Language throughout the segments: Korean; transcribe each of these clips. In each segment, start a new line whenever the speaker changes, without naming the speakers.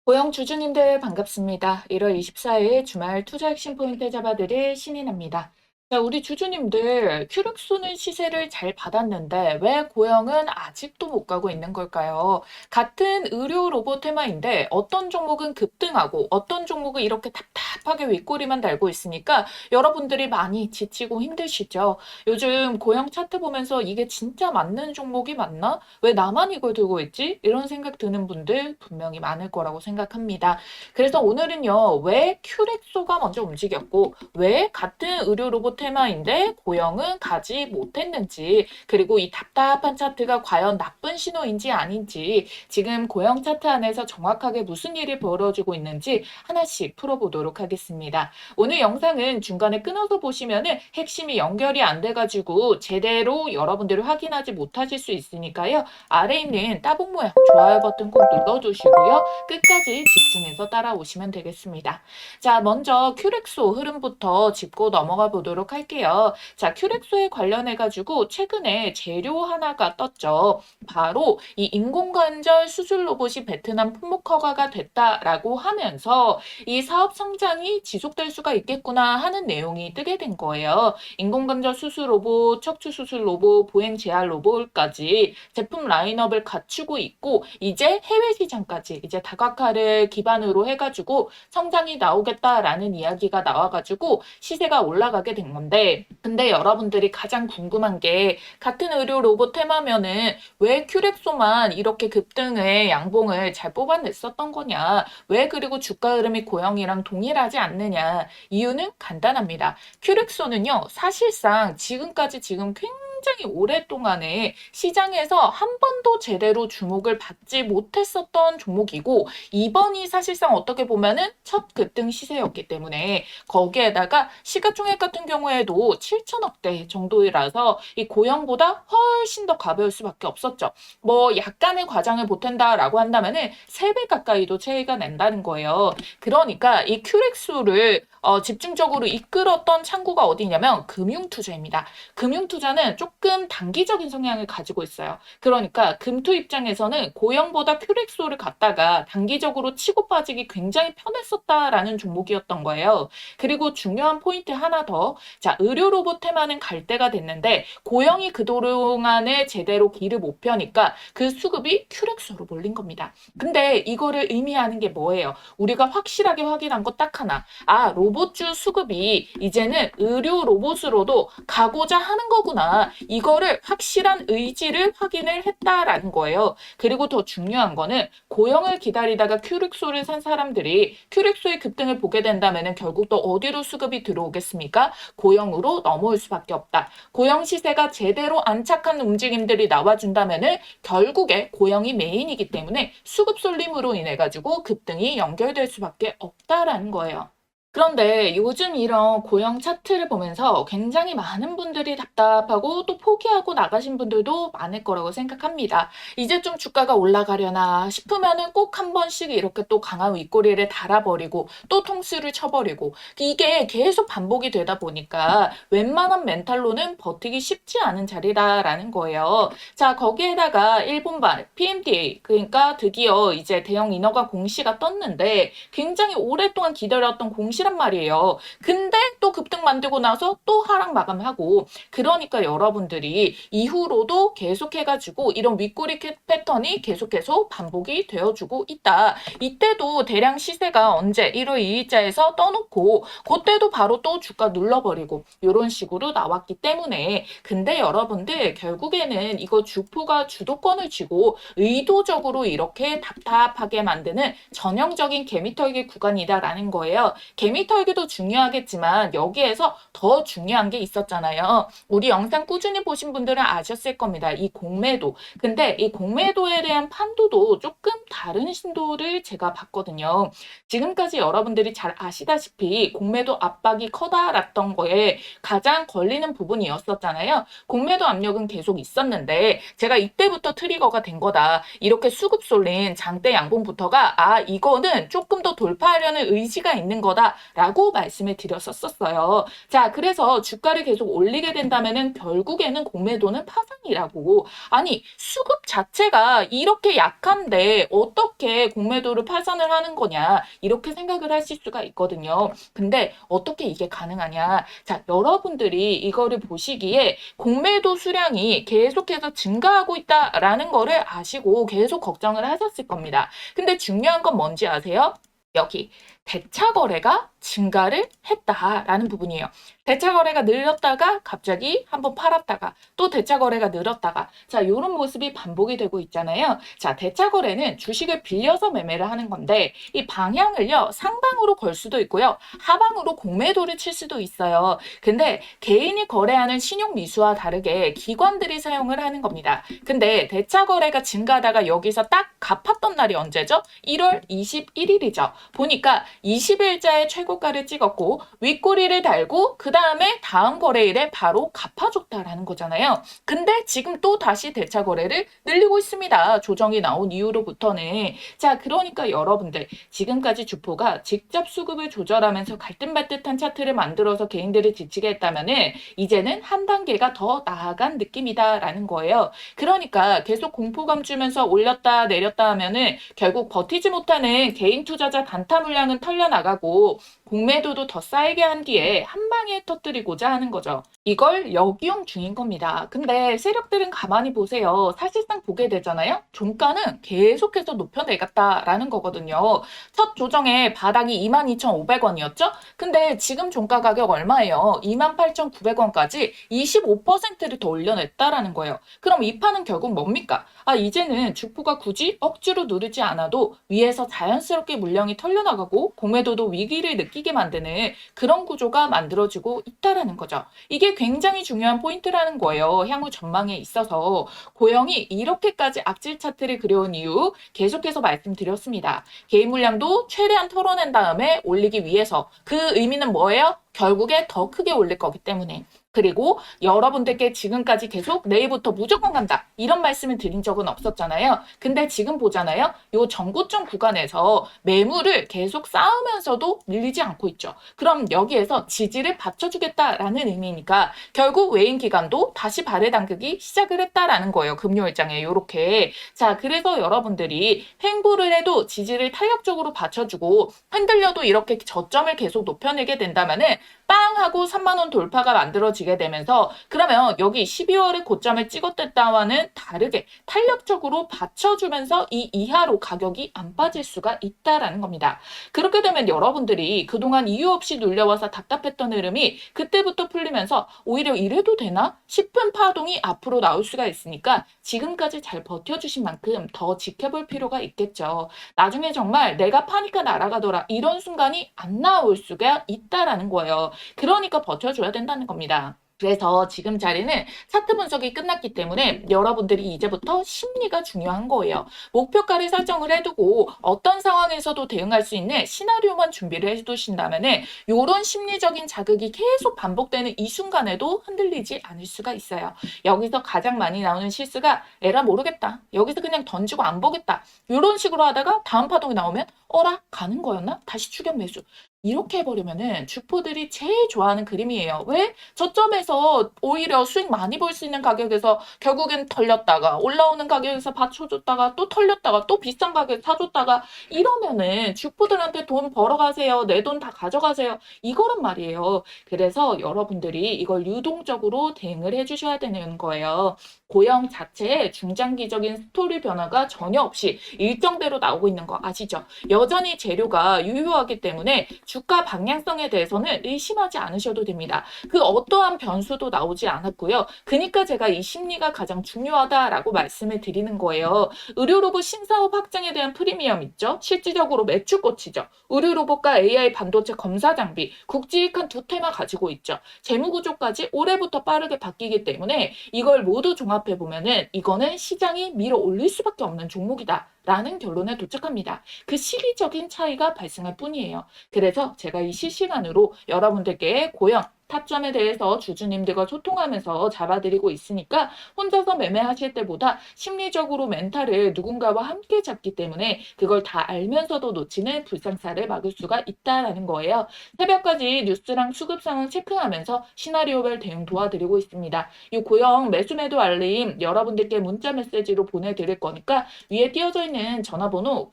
고영 주주님들 반갑습니다. 1월 24일 주말 투자 핵심 포인트 잡아드릴 신인입니다. 자, 우리 주주님들 큐렉소는 시세를 잘 받았는데 왜 고영은 아직도 못 가고 있는 걸까요? 같은 의료 로봇 테마인데 어떤 종목은 급등하고 어떤 종목은 이렇게 답답하게 윗꼬리만 달고 있으니까 여러분들이 많이 지치고 힘드시죠? 요즘 고영 차트 보면서 이게 진짜 맞는 종목이 맞나? 왜 나만 이걸 들고 있지? 이런 생각 드는 분들 분명히 많을 거라고 생각합니다. 그래서 오늘은요, 왜 큐렉소가 먼저 움직였고, 왜 같은 의료 로봇 테마인데 고영은 가지 못했는지, 그리고 이 답답한 차트가 과연 나쁜 신호인지 아닌지, 지금 고영 차트 안에서 정확하게 무슨 일이 벌어지고 있는지 하나씩 풀어보도록 하겠습니다. 오늘 영상은 중간에 끊어서 보시면은 핵심이 연결이 안 돼가지고 제대로 여러분들이 확인하지 못하실 수 있으니까요. 아래 있는 따봉 모양 좋아요 버튼 꼭 눌러주시고요. 끝까지 집중해서 따라오시면 되겠습니다. 자, 먼저 큐렉소 흐름부터 짚고 넘어가 보도록 할게요. 자, 큐렉소에 관련해가지고 최근에 재료 하나가 떴죠. 바로 이 인공관절 수술 로봇이 베트남 품목 허가가 됐다라고 하면서 이 사업 성장이 지속될 수가 있겠구나 하는 내용이 뜨게 된 거예요. 인공관절 수술 로봇, 척추 수술 로봇, 보행 재활 로봇까지 제품 라인업을 갖추고 있고 이제 해외 시장까지 이제 다각화를 기반으로 해가지고 성장이 나오겠다라는 이야기가 나와가지고 시세가 올라가게 된 건데 근데 여러분들이 가장 궁금한 게 같은 의료 로봇 테마면은 왜 큐렉소만 이렇게 급등을 양봉을 잘 뽑아냈었던 거냐 왜 그리고 주가 흐름이 고영이랑 동일하지 않느냐 이유는 간단합니다. 큐렉소는요 사실상 지금까지 지금 굉장히 오랫동안에 시장에서 한 번도 제대로 주목을 받지 못했었던 종목이고 이번이 사실상 어떻게 보면은 첫 급등 시세였기 때문에 거기에다가 시가총액 같은 경우에도 7천억대 정도라서 이 고영보다 훨씬 더 가벼울 수밖에 없었죠. 뭐 약간의 과장을 보탠다라고 한다면은 3배 가까이도 차이가 난다는 거예요. 그러니까 이 큐렉스를 집중적으로 이끌었던 창구가 어디냐면 금융투자입니다. 금융투자는 조금 단기적인 성향을 가지고 있어요. 그러니까 금투 입장에서는 고영보다 큐렉소를 갖다가 단기적으로 치고 빠지기 굉장히 편했었다라는 종목이었던 거예요. 그리고 중요한 포인트 하나 더. 자, 의료 로봇 테마는 갈 때가 됐는데 고영이 그동안에 제대로 길을 못 펴니까 그 수급이 큐렉소로 몰린 겁니다. 근데 이거를 의미하는 게 뭐예요? 우리가 확실하게 확인한 거 딱 하나. 아, 로봇주 수급이 이제는 의료 로봇으로도 가고자 하는 거구나. 이거를 확실한 의지를 확인을 했다라는 거예요. 그리고 더 중요한 거는 고영을 기다리다가 큐렉소를 산 사람들이 큐렉소의 급등을 보게 된다면 결국 또 어디로 수급이 들어오겠습니까? 고영으로 넘어올 수밖에 없다. 고영 시세가 제대로 안착한 움직임들이 나와준다면 결국에 고영이 메인이기 때문에 수급 쏠림으로 인해 가지고 급등이 연결될 수밖에 없다라는 거예요. 그런데 요즘 이런 고영 차트를 보면서 굉장히 많은 분들이 답답하고 또 포기하고 나가신 분들도 많을 거라고 생각합니다. 이제 좀 주가가 올라가려나 싶으면은 꼭 한 번씩 이렇게 또 강한 윗꼬리를 달아버리고 또 통수를 쳐버리고 이게 계속 반복이 되다 보니까 웬만한 멘탈로는 버티기 쉽지 않은 자리다라는 거예요. 자, 거기에다가 일본발 PMDA 그러니까 드디어 이제 대형 인허가 공시가 떴는데 굉장히 오랫동안 기다렸던 공시란 말이에요. 근데 또 급등 만들고 나서 또 하락 마감하고 그러니까 여러분들이 이후로도 계속해가지고 이런 윗꼬리 패턴이 계속해서 반복이 되어주고 있다. 이때도 대량 시세가 언제 1월 2일자에서 떠놓고 그때도 바로 또 주가 눌러버리고 이런 식으로 나왔기 때문에 근데 여러분들 결국에는 이거 주포가 주도권을 쥐고 의도적으로 이렇게 답답하게 만드는 전형적인 개미털기 구간이다라는 거예요. 개미털기도 중요하겠지만 여기에서 더 중요한 게 있었잖아요. 우리 영상 꾸준히 보신 분들은 아셨을 겁니다. 이 공매도. 근데 이 공매도에 대한 판도도 조금 다른 신도를 제가 봤거든요. 지금까지 여러분들이 잘 아시다시피 공매도 압박이 커다랐던 거에 가장 걸리는 부분이었었잖아요. 공매도 압력은 계속 있었는데 제가 이때부터 트리거가 된 거다. 이렇게 수급 쏠린 장대 양봉부터가 아 이거는 조금 더 돌파하려는 의지가 있는 거다라고 말씀을 드렸었어요. 자, 그래서 주가를 계속 올리게 된다면은 결국에는 공매도는 파산이라고. 아니 수급 자체가 이렇게 약한데 어떻게 공매도를 파산을 하는 거냐 이렇게 생각을 하실 수가 있거든요. 근데 어떻게 이게 가능하냐? 자, 여러분들이 이거를 보시기에 공매도 수량이 계속해서 증가하고 있다라는 거를 아시고 계속 걱정을 하셨을 겁니다. 근데 중요한 건 뭔지 아세요? 여기 대차 거래가 증가를 했다라는 부분이에요. 대차 거래가 늘렸다가 갑자기 한번 팔았다가 또 대차 거래가 늘었다가 자, 이런 모습이 반복이 되고 있잖아요. 자, 대차 거래는 주식을 빌려서 매매를 하는 건데 이 방향을요, 상방으로 걸 수도 있고요. 하방으로 공매도를 칠 수도 있어요. 근데 개인이 거래하는 신용 미수와 다르게 기관들이 사용을 하는 겁니다. 근데 대차 거래가 증가하다가 여기서 딱 갚았던 날이 언제죠? 1월 21일이죠. 보니까 20일자의 최고가를 찍었고 윗꼬리를 달고 그 다음에 다음 거래일에 바로 갚아줬다라는 거잖아요. 근데 지금 또 다시 대차 거래를 늘리고 있습니다. 조정이 나온 이후로부터는. 자, 그러니까 여러분들 지금까지 주포가 직접 수급을 조절하면서 갈등발듯한 차트를 만들어서 개인들을 지치게 했다면은 이제는 한 단계가 더 나아간 느낌이다라는 거예요. 그러니까 계속 공포감 주면서 올렸다 내렸다 하면은 결국 버티지 못하는 개인 투자자 단타 물량은 털려나가고 공매도도 더 쌓이게 한 뒤에 한 방에 터뜨리고자 하는 거죠. 이걸 역이용 중인 겁니다. 근데 세력들은 가만히 보세요. 사실상 보게 되잖아요. 종가는 계속해서 높여내갔다라는 거거든요. 첫 조정에 바닥이 22,500원이었죠? 근데 지금 종가 가격 얼마예요? 28,900원까지 25%를 더 올려냈다라는 거예요. 그럼 이 판은 결국 뭡니까? 아, 이제는 주포가 굳이 억지로 누르지 않아도 위에서 자연스럽게 물량이 털려나가고 공매도도 위기를 느끼게 만드는 그런 구조가 만들어지고 있다라는 거죠. 이게 굉장히 중요한 포인트라는 거예요. 향후 전망에 있어서 고영이 이렇게까지 악질 차트를 그려온 이유 계속해서 말씀드렸습니다. 개인 물량도 최대한 털어낸 다음에 올리기 위해서 그 의미는 뭐예요? 결국에 더 크게 올릴 거기 때문에. 그리고 여러분들께 지금까지 계속 내일부터 무조건 간다 이런 말씀을 드린 적은 없었잖아요. 근데 지금 보잖아요. 요 전고점 구간에서 매물을 계속 쌓으면서도 밀리지 않고 있죠. 그럼 여기에서 지지를 받쳐주겠다라는 의미니까 결국 외인 기관도 다시 발을 담그기 시작을 했다라는 거예요. 금요일장에 이렇게. 자, 그래서 여러분들이 횡보를 해도 지지를 탄력적으로 받쳐주고 흔들려도 이렇게 저점을 계속 높여내게 된다면은 빵 하고 3만 원 돌파가 만들어지게 되면서 그러면 여기 12월에 고점을 찍었던 때와는 다르게 탄력적으로 받쳐주면서 이 이하로 가격이 안 빠질 수가 있다라는 겁니다. 그렇게 되면 여러분들이 그동안 이유 없이 눌려와서 답답했던 흐름이 그때부터 풀리면서 오히려 이래도 되나 싶은 파동이 앞으로 나올 수가 있으니까 지금까지 잘 버텨주신 만큼 더 지켜볼 필요가 있겠죠. 나중에 정말 내가 파니까 날아가더라 이런 순간이 안 나올 수가 있다라는 거예요. 그러니까 버텨줘야 된다는 겁니다. 그래서 지금 자리는 차트 분석이 끝났기 때문에 여러분들이 이제부터 심리가 중요한 거예요. 목표가를 설정을 해두고 어떤 상황에서도 대응할 수 있는 시나리오만 준비를 해두신다면 이런 심리적인 자극이 계속 반복되는 이 순간에도 흔들리지 않을 수가 있어요. 여기서 가장 많이 나오는 실수가 에라 모르겠다. 여기서 그냥 던지고 안 보겠다. 이런 식으로 하다가 다음 파동이 나오면 어라 가는 거였나? 다시 추격 매수. 이렇게 해버리면은 주포들이 제일 좋아하는 그림이에요. 왜? 저점에서 오히려 수익 많이 볼 수 있는 가격에서 결국엔 털렸다가 올라오는 가격에서 받쳐줬다가 또 털렸다가 또 비싼 가격에 사줬다가 이러면은 주포들한테 돈 벌어가세요. 내 돈 다 가져가세요. 이거란 말이에요. 그래서 여러분들이 이걸 유동적으로 대응을 해주셔야 되는 거예요. 고영 자체에 중장기적인 스토리 변화가 전혀 없이 일정대로 나오고 있는 거 아시죠? 여전히 재료가 유효하기 때문에 주가 방향성에 대해서는 의심하지 않으셔도 됩니다. 그 어떠한 변수도 나오지 않았고요. 그러니까 제가 이 심리가 가장 중요하다라고 말씀을 드리는 거예요. 의료로봇 신사업 확장에 대한 프리미엄 있죠? 실질적으로 매출꽃이죠. 의료로봇과 AI 반도체 검사 장비, 국지익한 두 테마 가지고 있죠. 재무구조까지 올해부터 빠르게 바뀌기 때문에 이걸 모두 종합해보면은 이거는 시장이 밀어 올릴 수밖에 없는 종목이다. 라는 결론에 도착합니다. 그 시기적인 차이가 발생할 뿐이에요. 그래서 제가 이 실시간으로 여러분들께 고영 타점에 대해서 주주님들과 소통하면서 잡아드리고 있으니까 혼자서 매매하실 때보다 심리적으로 멘탈을 누군가와 함께 잡기 때문에 그걸 다 알면서도 놓치는 불상사를 막을 수가 있다라는 거예요. 새벽까지 뉴스랑 수급 상황 체크하면서 시나리오별 대응 도와드리고 있습니다. 이 고용 매수 매도 알림 여러분들께 문자 메시지로 보내드릴 거니까 위에 띄어져 있는 전화번호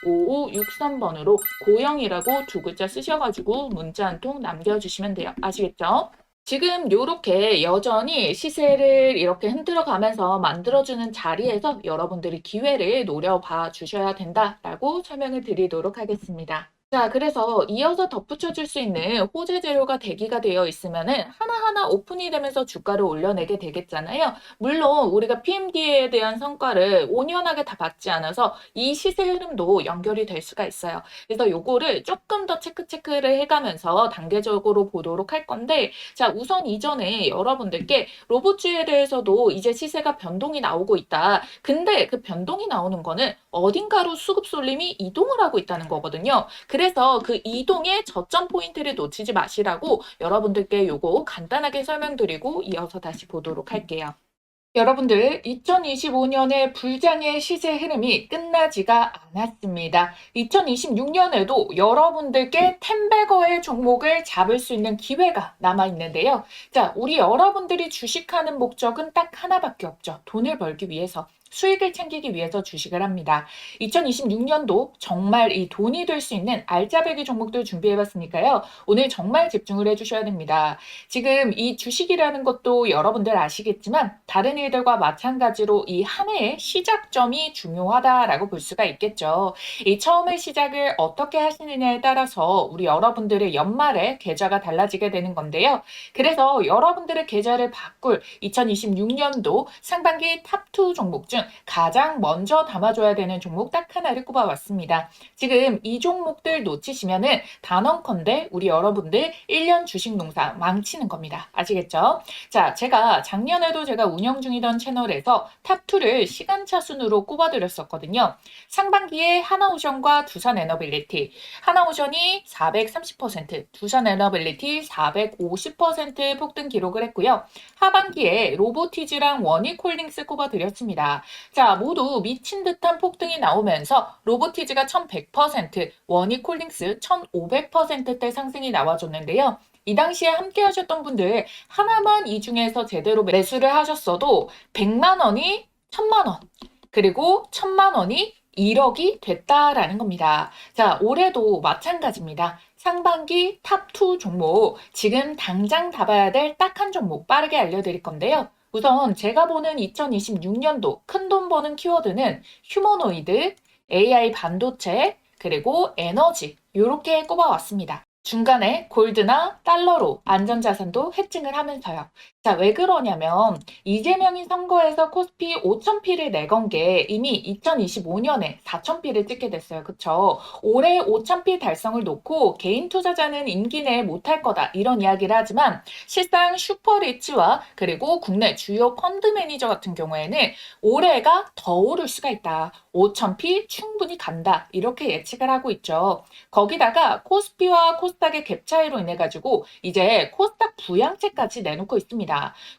010-8458-5563번으로 고영이라고 두 글자 쓰셔가지고 문자 한 통 남겨주시면 돼요. 아시겠죠? 지금 요렇게 여전히 시세를 이렇게 흔들어 가면서 만들어주는 자리에서 여러분들이 기회를 노려봐 주셔야 된다라고 설명을 드리도록 하겠습니다. 자, 그래서 이어서 덧붙여 줄 수 있는 호재 재료가 대기가 되어 있으면은 하나하나 오픈이 되면서 주가를 올려내게 되겠잖아요. 물론 우리가 PMD에 대한 성과를 온연하게 다 받지 않아서 이 시세 흐름도 연결이 될 수가 있어요. 그래서 요거를 조금 더 체크를 해가면서 단계적으로 보도록 할 건데, 자, 우선 이전에 여러분들께 로봇주에 대해서도 이제 시세가 변동이 나오고 있다. 근데 그 변동이 나오는 거는 어딘가로 수급 쏠림이 이동을 하고 있다는 거거든요. 그래서 그 이동의 저점 포인트를 놓치지 마시라고 여러분들께 요거 간단하게 설명드리고 이어서 다시 보도록 할게요. 여러분들 2025년의 불장의 시세 흐름이 끝나지가 않았습니다. 2026년에도 여러분들께 텐베거의 종목을 잡을 수 있는 기회가 남아있는데요. 자, 우리 여러분들이 주식하는 목적은 딱 하나밖에 없죠. 돈을 벌기 위해서. 수익을 챙기기 위해서 주식을 합니다. 2026년도 정말 이 돈이 될 수 있는 알짜배기 종목들 준비해봤으니까요. 오늘 정말 집중을 해주셔야 됩니다. 지금 이 주식이라는 것도 여러분들 아시겠지만 다른 일들과 마찬가지로 이 한 해의 시작점이 중요하다라고 볼 수가 있겠죠. 이 처음의 시작을 어떻게 하시느냐에 따라서 우리 여러분들의 연말에 계좌가 달라지게 되는 건데요. 그래서 여러분들의 계좌를 바꿀 2026년도 상반기 탑2 종목 중 가장 먼저 담아줘야 되는 종목 딱 하나를 꼽아왔습니다. 지금 이 종목들 놓치시면은 단언컨대 우리 여러분들 1년 주식 농사 망치는 겁니다. 아시겠죠? 자, 작년에도 제가 운영 중이던 채널에서 탑2를 시간차 순으로 꼽아드렸었거든요. 상반기에 하나오션과 두산에너빌리티, 하나오션이 430%, 두산에너빌리티 450% 폭등 기록을 했고요. 하반기에 로보티즈랑 원익홀딩스 꼽아드렸습니다. 자, 모두 미친 듯한 폭등이 나오면서 로보티즈가 1100%, 원익홀딩스 1500%대 상승이 나와줬는데요. 이 당시에 함께 하셨던 분들 하나만 이 중에서 제대로 매수를 하셨어도 100만 원이 1000만 원, 그리고 1000만 원이 1억이 됐다라는 겁니다. 자, 올해도 마찬가지입니다. 상반기 탑2 종목, 지금 당장 잡아야 될 딱 한 종목 빠르게 알려드릴 건데요. 우선 제가 보는 2026년도 큰돈 버는 키워드는 휴머노이드, AI 반도체, 그리고 에너지 이렇게 꼽아왔습니다. 중간에 골드나 달러로 안전자산도 해칭을 하면서요. 자, 왜 그러냐면 이재명이 선거에서 코스피 5,000피를 내건 게 이미 2025년에 4,000피를 찍게 됐어요. 그쵸? 올해 5,000피 달성을 놓고 개인 투자자는 임기 내에 못할 거다 이런 이야기를 하지만 실상 슈퍼리치와 그리고 국내 주요 펀드 매니저 같은 경우에는 올해가 더 오를 수가 있다. 5,000피 충분히 간다. 이렇게 예측을 하고 있죠. 거기다가 코스피와 코스닥의 갭 차이로 인해 가지고 이제 코스닥 부양책까지 내놓고 있습니다.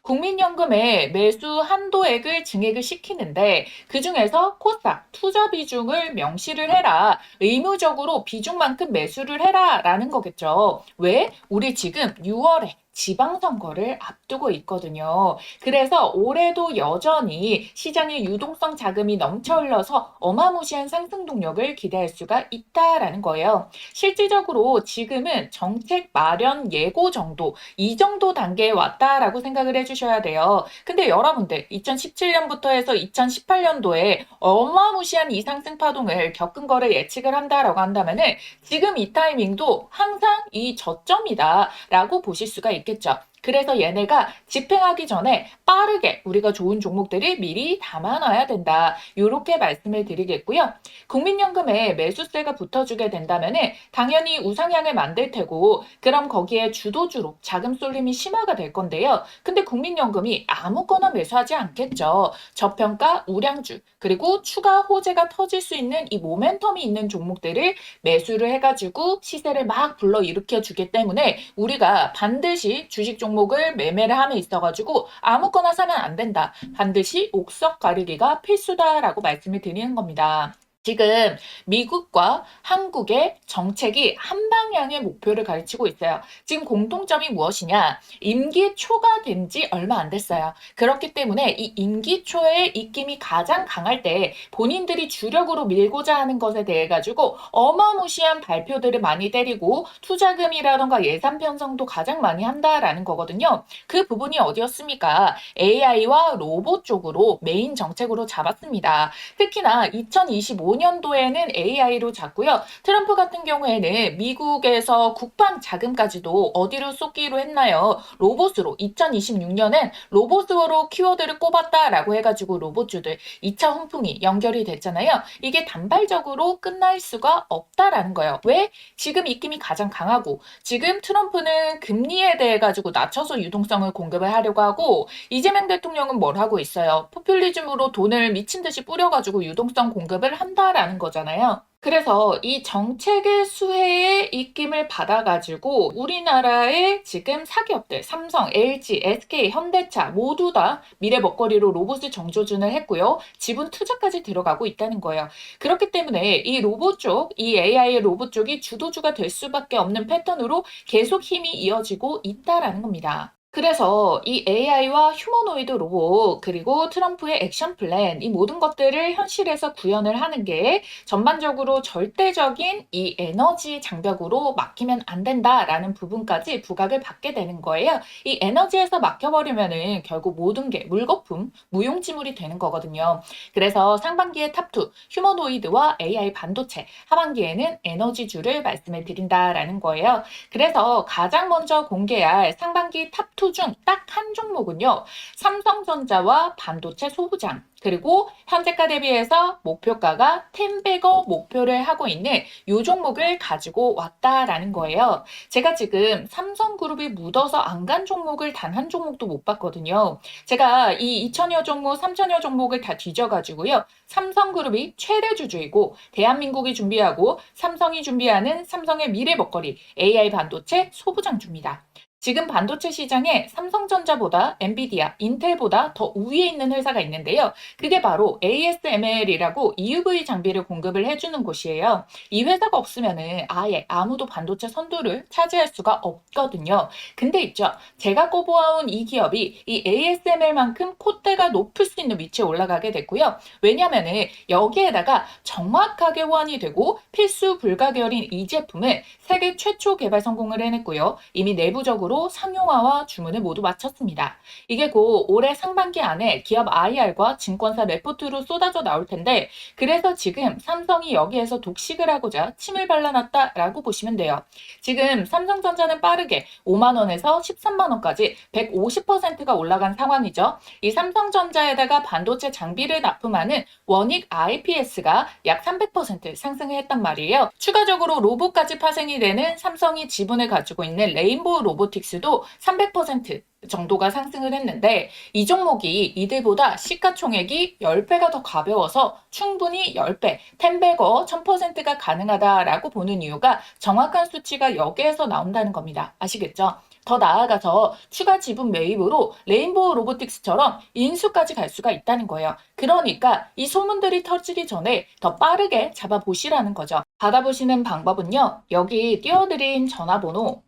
국민연금에 매수 한도액을 증액을 시키는데 그중에서 코스닥 투자 비중을 명시를 해라. 의무적으로 비중만큼 매수를 해라 라는 거겠죠. 왜? 우리 지금 6월에 지방선거를 앞두고 있거든요. 그래서 올해도 여전히 시장의 유동성 자금이 넘쳐 흘러서 어마무시한 상승 동력을 기대할 수가 있다라는 거예요. 실질적으로 지금은 정책 마련 예고 정도, 이 정도 단계에 왔다라고 생각을 해주셔야 돼요. 근데 여러분들 2017년부터 해서 2018년도에 어마무시한 이 상승 파동을 겪은 거를 예측을 한다라고 한다면은 지금 이 타이밍도 항상 이 저점이다라고 보실 수가 있겠죠. 그래서 얘네가 집행하기 전에 빠르게 우리가 좋은 종목들을 미리 담아놔야 된다. 이렇게 말씀을 드리겠고요. 국민연금에 매수세가 붙어주게 된다면 당연히 우상향을 만들 테고 그럼 거기에 주도주로 자금 쏠림이 심화가 될 건데요. 근데 국민연금이 아무거나 매수하지 않겠죠. 저평가, 우량주, 그리고 추가 호재가 터질 수 있는 이 모멘텀이 있는 종목들을 매수를 해가지고 시세를 막 불러일으켜 주기 때문에 우리가 반드시 주식 종목을 매매를 함에 있어가지고 아무거나 사면 안 된다. 반드시 옥석 가리기가 필수다라고 말씀을 드리는 겁니다. 지금 미국과 한국의 정책이 한 방향의 목표를 가르치고 있어요. 지금 공통점이 무엇이냐? 임기 초가 된 지 얼마 안 됐어요. 그렇기 때문에 이 임기 초의 입김이 가장 강할 때 본인들이 주력으로 밀고자 하는 것에 대해 가지고 어마무시한 발표들을 많이 때리고 투자금이라던가 예산 편성도 가장 많이 한다라는 거거든요. 그 부분이 어디였습니까? AI와 로봇 쪽으로 메인 정책으로 잡았습니다. 특히나 2025년도에는 AI로 잡고요. 트럼프 같은 경우에는 미국에서 국방 자금까지도 어디로 쏟기로 했나요? 로봇으로 2026년엔 로봇으로 키워드를 꼽았다라고 해가지고 로봇주들 2차 훈풍이 연결이 됐잖아요. 이게 단발적으로 끝날 수가 없다라는 거예요. 왜? 지금 입김이 가장 강하고 지금 트럼프는 금리에 대해 가지고 낮춰서 유동성을 공급을 하려고 하고 이재명 대통령은 뭘 하고 있어요? 포퓰리즘으로 돈을 미친 듯이 뿌려가지고 유동성 공급을 한다라는 거잖아요. 그래서 이 정책의 수혜의 입김을 받아가지고 우리나라의 지금 사기업들 삼성, LG, SK, 현대차 모두 다 미래 먹거리로 로봇을 정조준을 했고요. 지분 투자까지 들어가고 있다는 거예요. 그렇기 때문에 이 로봇 쪽, 이 AI 로봇 쪽이 주도주가 될 수밖에 없는 패턴으로 계속 힘이 이어지고 있다라는 겁니다. 그래서 이 AI와 휴머노이드 로봇 그리고 트럼프의 액션 플랜 이 모든 것들을 현실에서 구현을 하는 게 전반적으로 절대적인 이 에너지 장벽으로 막히면 안 된다라는 부분까지 부각을 받게 되는 거예요. 이 에너지에서 막혀버리면은 결국 모든 게 물거품, 무용지물이 되는 거거든요. 그래서 상반기에 탑2 휴머노이드와 AI 반도체, 하반기에는 에너지주를 말씀을 드린다라는 거예요. 그래서 가장 먼저 공개할 상반기 탑2 중 딱 한 종목은요. 삼성전자와 반도체 소부장 그리고 현재가 대비해서 목표가가 10배거 목표를 하고 있는 이 종목을 가지고 왔다라는 거예요. 제가 지금 삼성그룹이 묻어서 안 간 종목을 단 한 종목도 못 봤거든요. 제가 이 2천여 종목, 3천여 종목을 다 뒤져가지고요. 삼성그룹이 최대 주주이고 대한민국이 준비하고 삼성이 준비하는 삼성의 미래 먹거리 AI 반도체 소부장주입니다. 지금 반도체 시장에 삼성전자보다 엔비디아, 인텔보다 더 우위에 있는 회사가 있는데요. 그게 바로 ASML이라고 EUV 장비를 공급을 해주는 곳이에요. 이 회사가 없으면은 아예 아무도 반도체 선두를 차지할 수가 없거든요. 근데 있죠. 제가 꼽아온 이 기업이 이 ASML만큼 콧대가 높을 수 있는 위치에 올라가게 됐고요. 왜냐면은 여기에다가 정확하게 호환이 되고 필수 불가결인 이 제품을 세계 최초 개발 성공을 해냈고요. 이미 내부적으로 상용화와 주문을 모두 마쳤습니다. 이게 곧 올해 상반기 안에 기업 IR과 증권사 레포트로 쏟아져 나올 텐데 그래서 지금 삼성이 여기에서 독식을 하고자 침을 발라놨다라고 보시면 돼요. 지금 삼성전자는 빠르게 5만 원에서 13만 원까지 150%가 올라간 상황이죠. 이 삼성전자에다가 반도체 장비를 납품하는 원익 IPS가 약 300% 상승을 했단 말이에요. 추가적으로 로봇까지 파생이 되는 삼성이 지분을 가지고 있는 레인보우 로보틱스도 300% 정도가 상승을 했는데 이 종목이 이들보다 시가총액이 10배가 더 가벼워서 충분히 10배, 10배거 1000%가 가능하다라고 보는 이유가 정확한 수치가 여기에서 나온다는 겁니다. 아시겠죠? 더 나아가서 추가 지분 매입으로 레인보우 로보틱스처럼 인수까지 갈 수가 있다는 거예요. 그러니까 이 소문들이 터지기 전에 더 빠르게 잡아보시라는 거죠. 받아보시는 방법은요. 여기 띄워드린 전화번호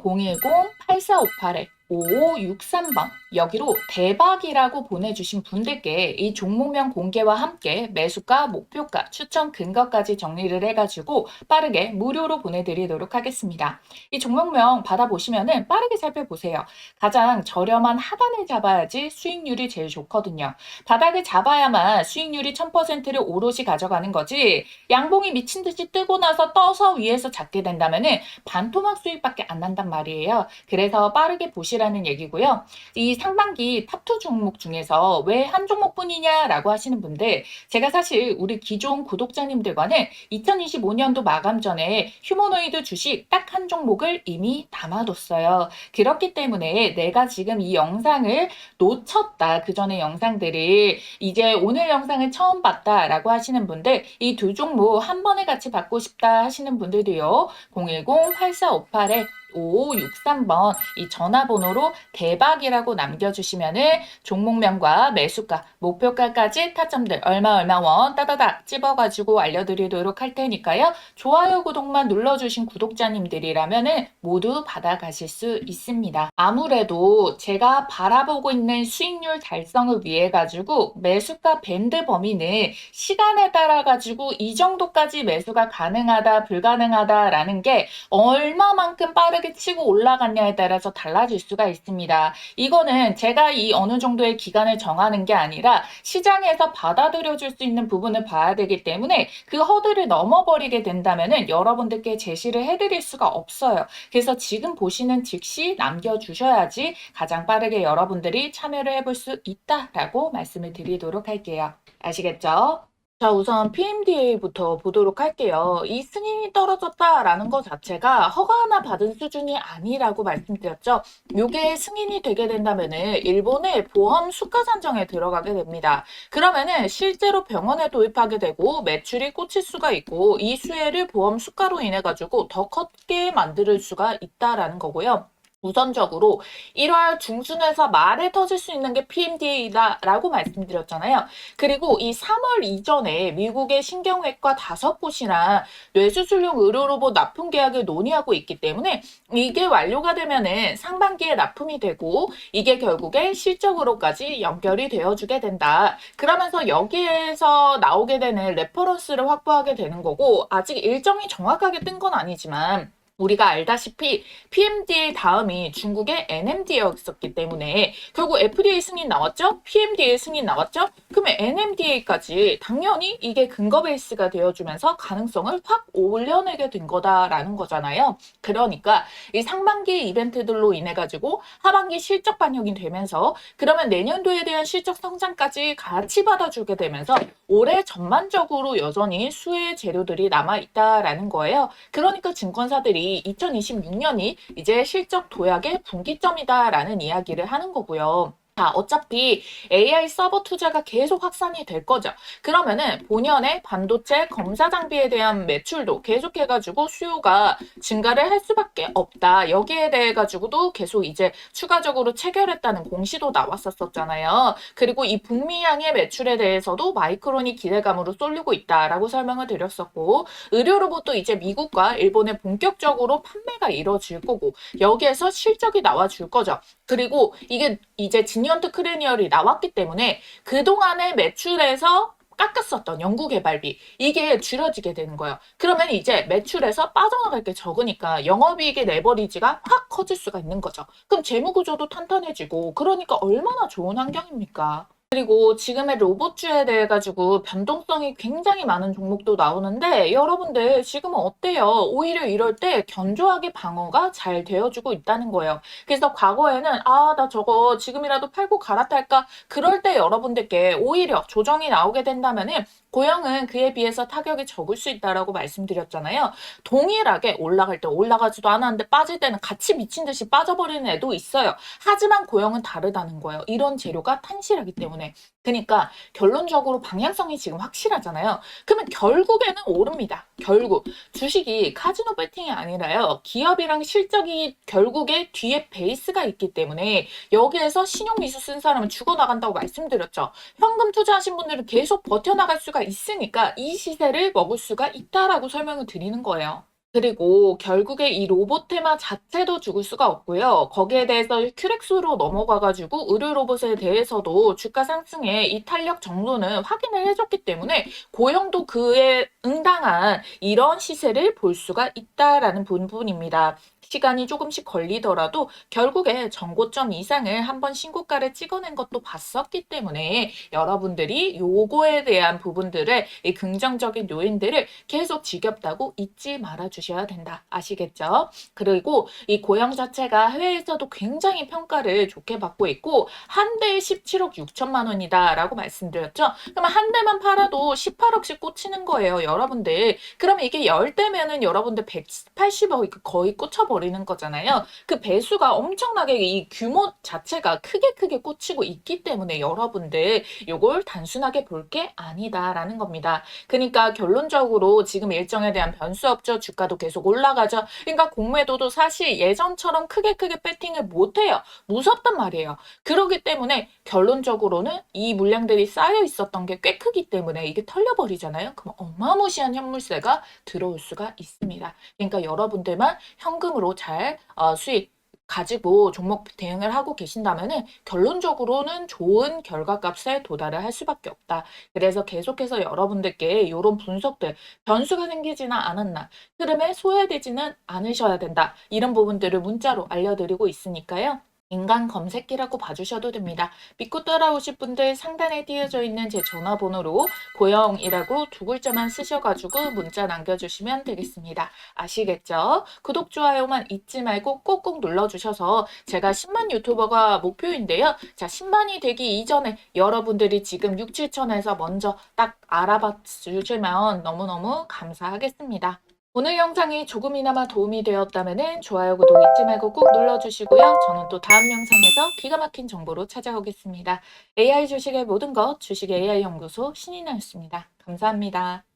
010-8458-5563번 여기로 대박이라고 보내주신 분들께 이 종목명 공개와 함께 매수가, 목표가, 추천 근거까지 정리를 해가지고 빠르게 무료로 보내드리도록 하겠습니다. 이 종목명 받아보시면은 빠르게 살펴보세요. 가장 저렴한 하단을 잡아야지 수익률이 제일 좋거든요. 바닥을 잡아야만 수익률이 1000%를 오롯이 가져가는 거지, 양봉이 미친 듯이 뜨고 나서 떠서 위에서 잡게 된다면은 반토막 수익밖에 안 난단 말이에요. 그래서 빠르게 보시라는 얘기고요. 이 상반기 탑2 종목 중에서 왜 한 종목뿐이냐라고 하시는 분들, 제가 사실 우리 기존 구독자님들과는 2025년도 마감 전에 휴머노이드 주식 딱 한 종목을 이미 담아뒀어요. 그렇기 때문에 내가 지금 이 영상을 놓쳤다, 그 전에 영상들을 이제 오늘 영상을 처음 봤다라고 하시는 분들, 이 두 종목 한 번에 같이 받고 싶다 하시는 분들도요. 010-8458에 5563번 이 전화번호로 대박이라고 남겨주시면은 종목명과 매수가, 목표가까지 타점들 얼마 원 따다닥 찝어가지고 알려드리도록 할 테니까요. 좋아요, 구독만 눌러주신 구독자님들이라면은 모두 받아가실 수 있습니다. 아무래도 제가 바라보고 있는 수익률 달성을 위해 가지고 매수가 밴드 범위는 시간에 따라 가지고 이 정도까지 매수가 가능하다, 불가능하다라는 게 얼마만큼 빠르게 치고 올라갔냐에 따라서 달라질 수가 있습니다. 이거는 제가 이 어느 정도의 기간을 정하는 게 아니라 시장에서 받아들여 줄 수 있는 부분을 봐야 되기 때문에 그 허들을 넘어버리게 된다면은 여러분들께 제시를 해드릴 수가 없어요. 그래서 지금 보시는 즉시 남겨주셔야지 가장 빠르게 여러분들이 참여를 해볼 수 있다라고 말씀을 드리도록 할게요. 아시겠죠? 자, 우선 PMDA부터 보도록 할게요. 이 승인이 떨어졌다라는 것 자체가 허가 하나 받은 수준이 아니라고 말씀드렸죠. 요게 승인이 되게 된다면은 일본의 보험 수가 산정에 들어가게 됩니다. 그러면은 실제로 병원에 도입하게 되고 매출이 꽂힐 수가 있고 이 수혜를 보험 수가로 인해 가지고 더 컸게 만들 수가 있다라는 거고요. 우선적으로 1월 중순에서 말에 터질 수 있는 게 PMDA다라고 말씀드렸잖아요. 그리고 이 3월 이전에 미국의 신경외과 5곳이나 뇌수술용 의료로봇 납품 계약을 논의하고 있기 때문에 이게 완료가 되면은 상반기에 납품이 되고 이게 결국에 실적으로까지 연결이 되어주게 된다. 그러면서 여기에서 나오게 되는 레퍼런스를 확보하게 되는 거고, 아직 일정이 정확하게 뜬 건 아니지만 우리가 알다시피 PMDA 다음이 중국의 NMDA였었기 때문에 결국 FDA 승인 나왔죠? PMDA 승인 나왔죠? 그러면 NMDA까지 당연히 이게 근거 베이스가 되어주면서 가능성을 확 올려내게 된 거다라는 거잖아요. 그러니까 이 상반기 이벤트들로 인해 가지고 하반기 실적 반영이 되면서 그러면 내년도에 대한 실적 성장까지 같이 받아주게 되면서 올해 전반적으로 여전히 수혜 재료들이 남아있다라는 거예요. 그러니까 증권사들이 2026년이 이제 실적 도약의 분기점이다라는 이야기를 하는 거고요. 자, 어차피 AI 서버 투자가 계속 확산이 될 거죠. 그러면은 본연의 반도체 검사 장비에 대한 매출도 계속해가지고 수요가 증가를 할 수밖에 없다. 여기에 대해 가지고도 계속 이제 추가적으로 체결했다는 공시도 나왔었잖아요. 그리고 이 북미향의 매출에 대해서도 마이크론이 기대감으로 쏠리고 있다라고 설명을 드렸었고, 의료 로봇도 이제 미국과 일본에 본격적으로 판매가 이루어질 거고 여기에서 실적이 나와줄 거죠. 그리고 이게 이제 지니언트 크레니얼이 나왔기 때문에 그동안의 매출에서 깎았었던 연구개발비 이게 줄여지게 되는 거예요. 그러면 이제 매출에서 빠져나갈 게 적으니까 영업이익의 레버리지가 확 커질 수가 있는 거죠. 그럼 재무구조도 탄탄해지고 그러니까 얼마나 좋은 환경입니까? 그리고 지금의 로봇주에 대해 가지고 변동성이 굉장히 많은 종목도 나오는데 여러분들 지금은 어때요? 오히려 이럴 때 견조하게 방어가 잘 되어주고 있다는 거예요. 그래서 과거에는 나 저거 지금이라도 팔고 갈아탈까? 그럴 때 여러분들께 오히려 조정이 나오게 된다면은 고영은 그에 비해서 타격이 적을 수 있다라고 말씀드렸잖아요. 동일하게 올라갈 때 올라가지도 않았는데 빠질 때는 같이 미친 듯이 빠져버리는 애도 있어요. 하지만 고영은 다르다는 거예요. 이런 재료가 탄실하기 때문에. 그러니까 결론적으로 방향성이 지금 확실하잖아요. 그러면 결국에는 오릅니다. 결국 주식이 카지노 배팅이 아니라요. 기업이랑 실적이 결국에 뒤에 베이스가 있기 때문에 여기에서 신용미수 쓴 사람은 죽어나간다고 말씀드렸죠. 현금 투자하신 분들은 계속 버텨나갈 수가 있으니까 이 시세를 먹을 수가 있다라고 설명을 드리는 거예요. 그리고 결국에 이 로봇 테마 자체도 죽을 수가 없고요. 거기에 대해서 큐렉스로 넘어가 가지고 의류 로봇에 대해서도 주가 상승의 이 탄력 정도는 확인을 해 줬기 때문에 고영도 그에 응당한 이런 시세를 볼 수가 있다라는 부분입니다. 시간이 조금씩 걸리더라도 결국에 전고점 이상을 한번 신고가를 찍어낸 것도 봤었기 때문에 여러분들이 요거에 대한 부분들을 이 긍정적인 요인들을 계속 지겹다고 잊지 말아 주셔야 된다. 아시겠죠? 그리고 이 고영 자체가 해외에서도 굉장히 평가를 좋게 받고 있고 한 대에 17억 6천만 원이다라고 말씀드렸죠. 그러면 한 대만 팔아도 18억씩 꽂히는 거예요, 여러분들. 그러면 이게 10대면은 여러분들 180억 거의 꽂혀버리는 거잖아요. 그 배수가 엄청나게 이 규모 자체가 크게 꽂히고 있기 때문에 여러분들 요걸 단순하게 볼 게 아니다라는 겁니다. 그러니까 결론적으로 지금 일정에 대한 변수 없죠. 주가도 계속 올라가죠. 그러니까 공매도도 사실 예전처럼 크게 배팅을 못해요. 무섭단 말이에요. 그렇기 때문에 결론적으로는 이 물량들이 쌓여 있었던 게 꽤 크기 때문에 이게 털려버리잖아요. 그럼 어마무시한 현물세가 들어올 수가 있습니다. 그러니까 여러분들만 현금으로 잘 수익 가지고 종목 대응을 하고 계신다면은 결론적으로는 좋은 결과값에 도달을 할 수밖에 없다. 그래서 계속해서 여러분들께 이런 분석들, 변수가 생기지는 않았나, 흐름에 소외되지는 않으셔야 된다. 이런 부분들을 문자로 알려드리고 있으니까요. 인간 검색기라고 봐주셔도 됩니다. 믿고 따라오실 분들 상단에 띄어져 있는 제 전화번호로 고영이라고 두 글자만 쓰셔가지고 문자 남겨주시면 되겠습니다. 아시겠죠? 구독, 좋아요만 잊지 말고 꼭꼭 눌러주셔서 제가 10만 유튜버가 목표인데요. 자, 10만이 되기 이전에 여러분들이 지금 6, 7천에서 먼저 딱 알아봐 주시면 너무너무 감사하겠습니다. 오늘 영상이 조금이나마 도움이 되었다면 좋아요, 구독 잊지 말고 꾹 눌러주시고요. 저는 또 다음 영상에서 기가 막힌 정보로 찾아오겠습니다. AI 주식의 모든 것, 주식 AI 연구소 신인아였습니다. 감사합니다.